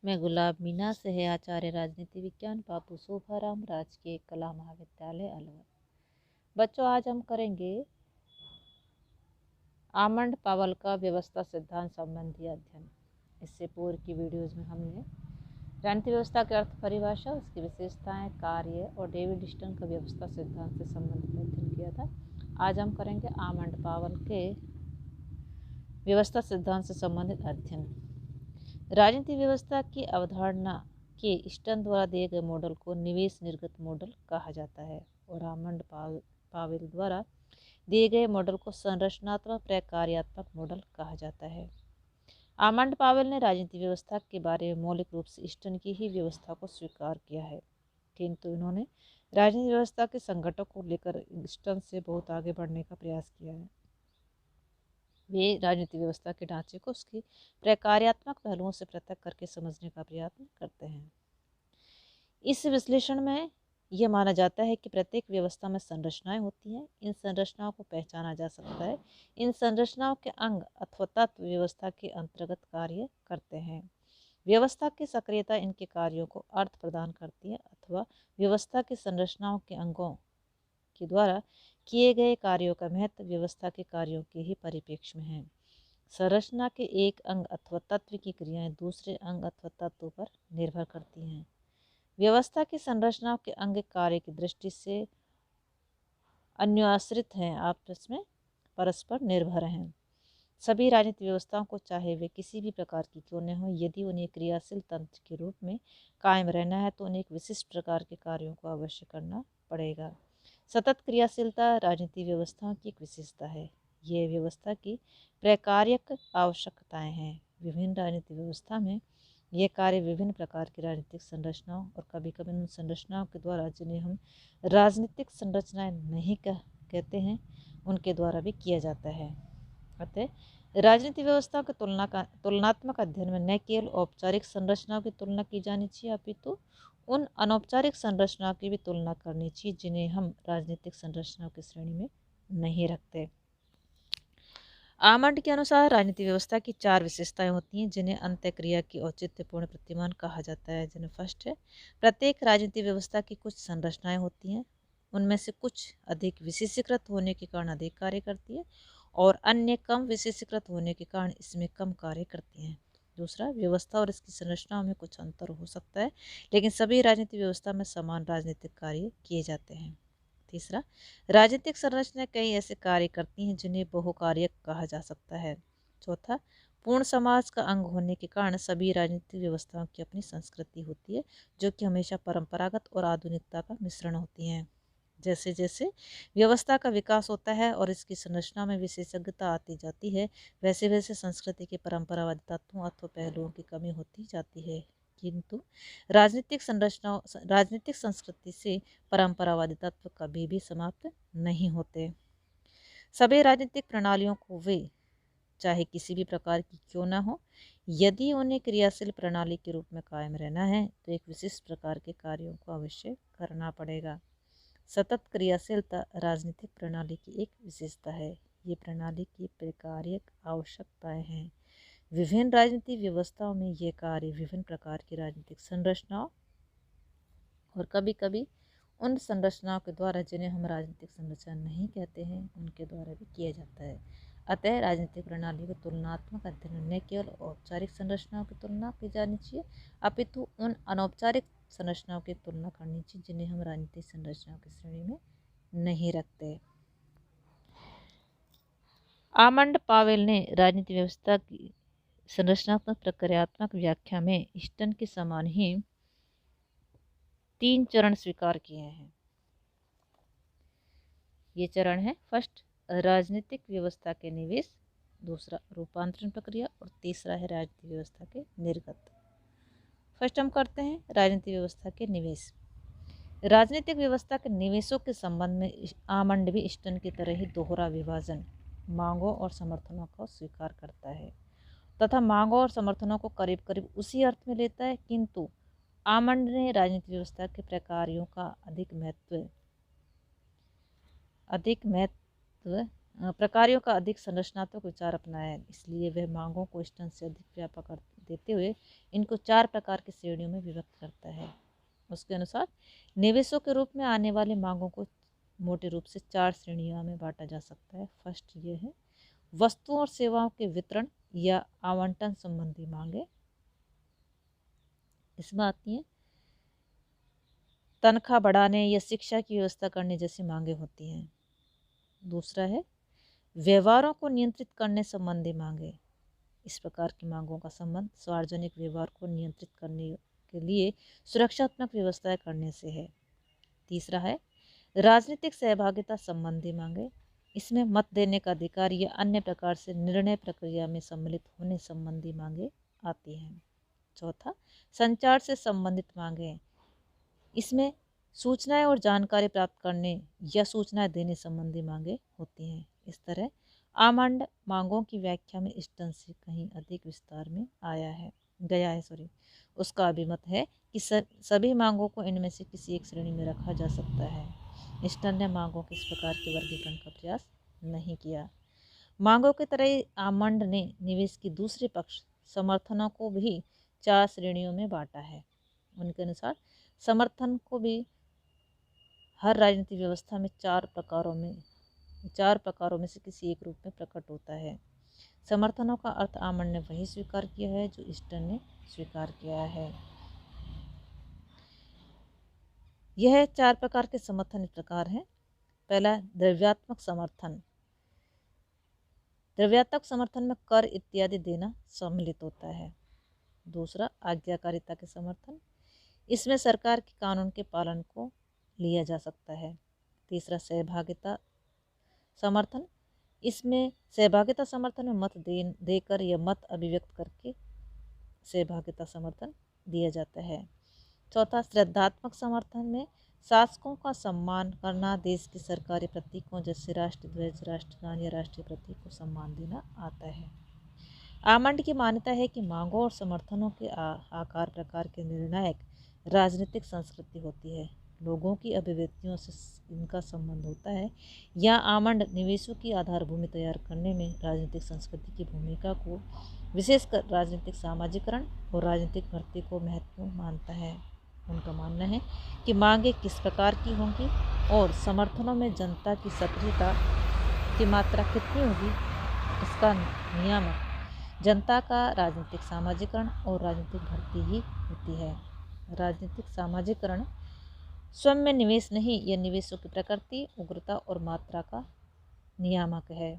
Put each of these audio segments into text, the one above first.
मैं गुलाब मीना से है आचार्य राजनीति विज्ञान बाबू शोभाराम राजकीय कला महाविद्यालय अलवर। बच्चों, आज हम करेंगे आमंड पावल का व्यवस्था सिद्धांत संबंधी अध्ययन। इससे पूर्व की वीडियोज में हमने राजनीति व्यवस्था के अर्थ परिभाषा, उसकी विशेषताएं, कार्य और डेविड स्टर्न का व्यवस्था सिद्धांत से संबंधित अध्ययन किया था। आज हम करेंगे आमंड पावल के व्यवस्था सिद्धांत से संबंधित अध्ययन। राजनीति व्यवस्था की अवधारणा के स्टर्न द्वारा दिए गए मॉडल को निवेश निर्गत मॉडल कहा जाता है और आमंड पावेल द्वारा दिए गए मॉडल को संरचनात्मक प्रकार्यात्मक मॉडल कहा जाता है। आमंड पावेल ने राजनीति व्यवस्था के बारे में मौलिक रूप से स्टर्न की ही व्यवस्था को स्वीकार किया है, किंतु इन्होंने राजनीति व्यवस्था के संगठन को लेकर स्टर्न से बहुत आगे बढ़ने का प्रयास किया है। वे राजनीति व्यवस्था के ढांचे को उसकी प्रकार्यात्मक पहलुओं से पृथक करके समझने का प्रयत्न करते हैं। इस विश्लेषण में यह माना जाता है कि प्रत्येक व्यवस्था में संरचनाएं होती हैं। इन संरचनाओं को पहचाना जा सकता है। इन संरचनाओं के अंग अथवा तत्व व्यवस्था के अंतर्गत कार्य करते हैं। व्यवस्था की सक्रियता इनके कार्यों को अर्थ प्रदान करती है अथवा व्यवस्था की संरचनाओं के अंगों के द्वारा किए गए कार्यों का महत्व व्यवस्था के कार्यों के ही परिप्रेक्ष्य में है। संरचना के एक अंग अथवा तत्व की क्रियाएं दूसरे अंग अथवा तत्व पर निर्भर करती हैं। व्यवस्था की संरचना के अंग कार्य की दृष्टि से अन्योन्याश्रित हैं, आपस में परस्पर निर्भर हैं। सभी राजनीतिक व्यवस्थाओं को, चाहे वे किसी भी प्रकार की क्यों न हो, यदि उन्हें क्रियाशील तंत्र के रूप में कायम रहना है तो उन्हें एक विशिष्ट प्रकार के कार्यों को अवश्य करना पड़ेगा। सतत क्रियाशीलता राजनीतिक व्यवस्थाओं की एक विशेषता है। यह व्यवस्था की प्रकार्यक आवश्यकताएं हैं। विभिन्न राजनीतिक व्यवस्था में ये कार्य विभिन्न प्रकार की राजनीतिक संरचनाओं और कभी कभी उन संरचनाओं के द्वारा जिन्हें हम राजनीतिक संरचनाएं नहीं कहते हैं, उनके द्वारा भी किया जाता है। अतः राजनीतिक व्यवस्था के तुलनात्मक अध्ययन में न केवल औपचारिक संरचनाओं की तुलना की जानी चाहिए, अपितु उन अनौपचारिक संरचनाओं की भी तुलना करनी चाहिए जिन्हें हम राजनीतिक संरचनाओं की श्रेणी में नहीं रखते। आमंड के अनुसार राजनीतिक व्यवस्था की 4 विशेषताएं होती हैं जिन्हें अंतःक्रिया की औचित्यपूर्ण प्रतिमान कहा जाता है। जिन्हें फर्स्ट है, प्रत्येक राजनीतिक व्यवस्था की कुछ संरचनाएं होती हैं, उनमें से कुछ अधिक विशेषीकृत होने के कारण अधिक कार्य करती है और अन्य कम विशेषीकृत होने के कारण इसमें कम कार्य करती हैं। दूसरा, व्यवस्था और इसकी संरचनाओं में कुछ अंतर हो सकता है, लेकिन सभी राजनीतिक व्यवस्था में समान राजनीतिक कार्य किए जाते हैं। तीसरा, राजनीतिक संरचनाएं कई ऐसे कार्य करती हैं जिन्हें बहुकार्यक कहा जा सकता है। चौथा, पूर्ण समाज का अंग होने के कारण सभी राजनीतिक व्यवस्थाओं की अपनी संस्कृति होती है, जो कि हमेशा परंपरागत और आधुनिकता का मिश्रण होती हैं। जैसे जैसे व्यवस्था का विकास होता है और इसकी संरचना में विशेषज्ञता आती जाती है, वैसे वैसे संस्कृति के परंपरावादी तत्वों अथवा पहलुओं की कमी होती जाती है। किंतु राजनीतिक संस्कृति से परंपरावादी तत्व कभी भी समाप्त नहीं होते। सभी राजनीतिक प्रणालियों को वे चाहे किसी भी प्रकार की क्यों न हो, यदि उन्हें क्रियाशील प्रणाली के रूप में कायम रहना है तो एक विशिष्ट प्रकार के कार्यों को अवश्य करना पड़ेगा। सतत क्रियाशीलता राजनीतिक प्रणाली की एक विशेषता है। ये प्रणाली की प्रकार्यक आवश्यकताएं हैं। विभिन्न राजनीतिक व्यवस्थाओं में ये कार्य विभिन्न प्रकार की राजनीतिक संरचनाओं और कभी कभी उन संरचनाओं के द्वारा जिन्हें हम राजनीतिक संरचना नहीं कहते हैं, उनके द्वारा भी किया जाता है। अतः राजनीतिक प्रणाली के तुलनात्मक अध्ययन में न केवल औपचारिक संरचनाओं की तुलना की जानी चाहिए, अपितु उन अनौपचारिक संरचनाओं की तुलना करनी चाहिए जिन्हें हम राजनीतिक संरचनाओं की श्रेणी में नहीं रखते। आमंड पावेल ने राजनीतिक व्यवस्था की संरचनात्मक प्रक्रियात्मक व्याख्या में स्टर्न के समान ही 3 चरण स्वीकार किए हैं। ये चरण है, फर्स्ट, राजनीतिक व्यवस्था के निवेश, दूसरा रूपांतरण प्रक्रिया और तीसरा है राजनीतिक व्यवस्था के निर्गत। फर्स्ट हम करते हैं राजनीतिक व्यवस्था के निवेश। राजनीतिक व्यवस्था के निवेशों के संबंध में आमंड भी स्टर्न की तरह ही दोहरा विभाजन, मांगों और समर्थनों को स्वीकार करता है तथा मांगों और समर्थनों को करीब करीब उसी अर्थ में लेता है, किंतु आमंड ने राजनीतिक व्यवस्था के प्रकारों का अधिक महत्व प्रकारों का अधिक संरचनात्मक विचार अपनाया है, इसलिए वह मांगों को इष्टन से अधिक व्यापक कर देते हुए इनको 4 प्रकार की श्रेणियों में विभक्त करता है। उसके अनुसार निवेशों के रूप में आने वाली मांगों को मोटे रूप से 4 श्रेणियों में बांटा जा सकता है। फर्स्ट ये है वस्तुओं और सेवाओं के वितरण या आवंटन संबंधी मांगे। इसमें आती हैं तनख्वाह बढ़ाने या शिक्षा की व्यवस्था करने जैसी मांगे होती हैं। दूसरा है व्यवहारों को नियंत्रित करने संबंधी मांगे। इस प्रकार की मांगों का संबंध सार्वजनिक व्यवहार को नियंत्रित करने के लिए सुरक्षात्मक व्यवस्थाएं करने से है। तीसरा है राजनीतिक सहभागिता संबंधी मांगे। इसमें मत देने का अधिकार या अन्य प्रकार से निर्णय प्रक्रिया में सम्मिलित होने संबंधी मांगे आती हैं। चौथा संचार से संबंधित मांगे। इसमें सूचनाएं और जानकारी प्राप्त करने या सूचनाएं देने संबंधी मांगे होती हैं। इस तरह आमंड मांगों की व्याख्या में इस ढंग से कहीं अधिक विस्तार में गया है। उसका अभिमत है कि सभी मांगों को इनमें से किसी एक श्रेणी में रखा जा सकता है। स्टन ने मांगों के इस प्रकार के वर्गीकरण का प्रयास नहीं किया। मांगों की तरह ही आमंड ने निवेश की दूसरे पक्ष समर्थनों को भी 4 श्रेणियों में बांटा है। उनके अनुसार समर्थन को भी हर राजनीतिक व्यवस्था में 4 प्रकारों में से किसी एक रूप में प्रकट होता है। समर्थनों का अर्थ आमंड ने वही स्वीकार किया है जो ईस्टर्न ने स्वीकार किया है। यह 4 प्रकार के समर्थन इस प्रकार हैं। पहला द्रव्यात्मक समर्थन। द्रव्यात्मक समर्थन में कर इत्यादि देना सम्मिलित होता है। दूसरा आज्ञाकारिता के समर्थन। इसमें सरकार के कानून के पालन को लिया जा सकता है। तीसरा सहभागिता समर्थन। इसमें सहभागिता समर्थन में मत देकर या मत अभिव्यक्त करके सहभागिता समर्थन दिया जाता है। चौथा श्रद्धात्मक समर्थन में शासकों का सम्मान करना, देश की सरकारी प्रतीकों जैसे राष्ट्रध्वज, राष्ट्रगान या राष्ट्रीय प्रतीक को सम्मान देना आता है। आमंड की मान्यता है कि मांगों और समर्थनों के आकार प्रकार के निर्णायक राजनीतिक संस्कृति होती है। लोगों की अभिव्यक्तियों से इनका संबंध होता है। यह आमंड निवेशों की आधारभूमि तैयार करने में राजनीतिक संस्कृति की भूमिका को विशेषकर राजनीतिक सामाजिकरण और राजनीतिक भर्ती को महत्वपूर्ण मानता है। उनका मानना है कि मांगे किस प्रकार की होंगी और समर्थनों में जनता की सक्रियता की मात्रा कितनी होगी, इसका नियामक जनता का राजनीतिक सामाजिकरण और राजनीतिक भर्ती ही होती है। राजनीतिक सामाजिकरण स्वयं में निवेश नहीं, यह निवेशों की प्रकृति, उग्रता और मात्रा का नियामक है।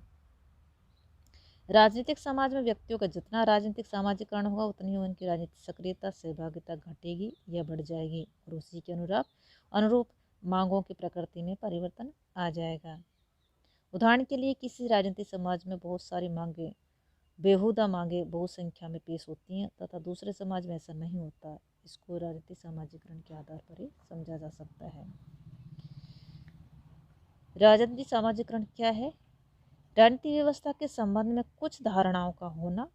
राजनीतिक समाज में व्यक्तियों का जितना राजनीतिक सामाजिकरण होगा उतनी ही उनकी राजनीतिक सक्रियता सहभागिता घटेगी या बढ़ जाएगी और उसी के अनुरूप मांगों की प्रकृति में परिवर्तन आ जाएगा। उदाहरण के लिए किसी राजनीतिक समाज में बहुत सारी मांगे बेहुदा मांगे बहुसंख्या में पेश होती हैं तथा दूसरे समाज में ऐसा नहीं होता। इसको राजनीतिक सामाजिकरण के आधार पर ही समझा जा सकता है। राजनीतिक सामाजिकरण क्या है? राजनीतिक व्यवस्था के संबंध में कुछ धारणाओं का होना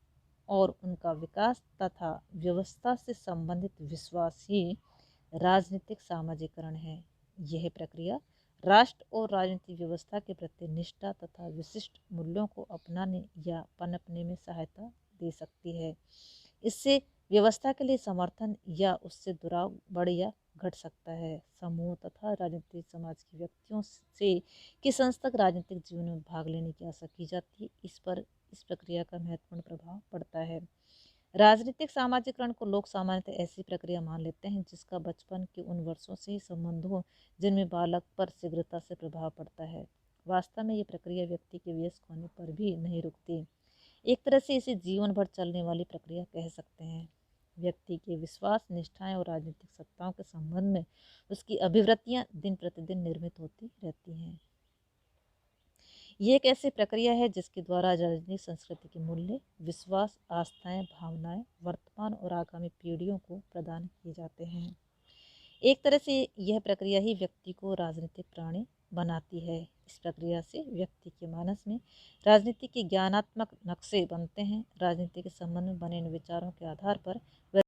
और उनका विकास तथा व्यवस्था से संबंधित विश्वास ही राजनीतिक सामाजिकरण है। यह प्रक्रिया राष्ट्र और राजनीतिक व्यवस्था के प्रति निष्ठा तथा विशिष्ट मूल्यों को अपनाने या पनपने में सहायता दे सकती है। इससे व्यवस्था के लिए समर्थन या उससे दुराव बढ़ या घट सकता है। समूह तथा राजनीतिक समाज के व्यक्तियों से किस अंश तक राजनीतिक जीवन में भाग लेने की आशा की जाती है, इस पर इस प्रक्रिया का महत्वपूर्ण प्रभाव पड़ता है। राजनीतिक सामाजिकरण को लोग सामान्यतः ऐसी प्रक्रिया मान लेते हैं जिसका बचपन के उन वर्षों से ही संबंध हो जिनमें बालक पर शीघ्रता से प्रभाव पड़ता है। वास्तव में ये प्रक्रिया व्यक्ति के वयस्क होने पर भी नहीं रुकती। एक तरह से इसे जीवन भर चलने वाली प्रक्रिया कह सकते हैं। व्यक्ति के विश्वास, निष्ठाएं और राजनीतिक सत्ताओं के संबंध में उसकी अभिवृत्तियां दिन प्रतिदिन निर्मित होती रहती हैं। ये एक ऐसी प्रक्रिया है जिसके द्वारा राजनीतिक संस्कृति के मूल्य, विश्वास, आस्थाएं, भावनाएं वर्तमान और आगामी पीढ़ियों को प्रदान किए जाते हैं। एक तरह से यह प्रक्रिया ही व्यक्ति को राजनीतिक प्राणी बनाती है। इस प्रक्रिया से व्यक्ति के मानस में राजनीति के ज्ञानात्मक नक्शे बनते हैं। राजनीति के संबंध में बने इन विचारों के आधार पर